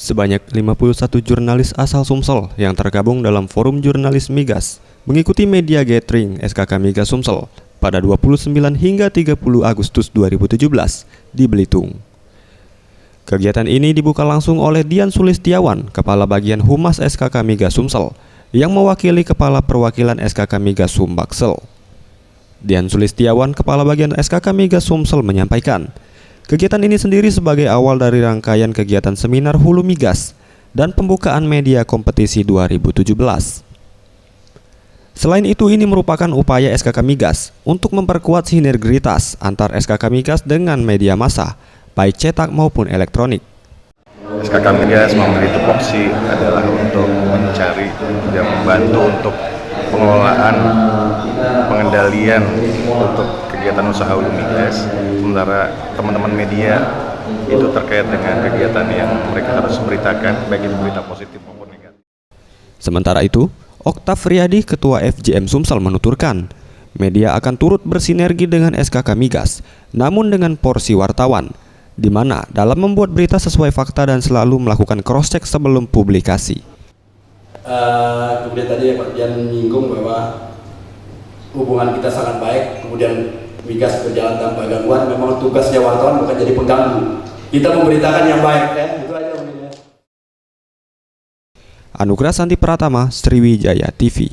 Sebanyak 51 jurnalis asal Sumsel yang tergabung dalam Forum Jurnalis Migas mengikuti media gathering SKK Migas Sumsel pada 29 hingga 30 Agustus 2017 di Belitung. Kegiatan ini dibuka langsung oleh Dian Sulistiawan, Kepala Bagian Humas SKK Migas Sumsel, yang mewakili Kepala Perwakilan SKK Migas Sumbaksel. Dian Sulistiawan, Kepala Bagian SKK Migas Sumsel menyampaikan, kegiatan ini sendiri sebagai awal dari rangkaian kegiatan seminar Hulu Migas dan pembukaan media kompetisi 2017. Selain itu, ini merupakan upaya SKK Migas untuk memperkuat sinergitas antar SKK Migas dengan media massa, baik cetak maupun elektronik. SKK Migas memberi tupoksi adalah untuk mencari dan membantu untuk pengelolaan, pengendalian untuk kegiatan usaha hulu migas. Sementara teman-teman media itu terkait dengan kegiatan yang mereka harus beritakan, baik itu berita positif maupun negatif. Sementara itu, Oktav Riyadi, Ketua FJM Sumsel menuturkan, media akan turut bersinergi dengan SKK Migas, namun dengan porsi wartawan, di mana dalam membuat berita sesuai fakta dan selalu melakukan cross-check sebelum publikasi. Kemudian tadi Pak Dian menyinggung bahwa hubungan kita sangat baik, kemudian Migas berjalan tanpa gangguan. Memang tugasnya wartawan bukan jadi pengganggu, kita memberitakan yang baik, ya. Itu aja mungkin, ya. Anugrah Santi Pratama, Sriwijaya TV.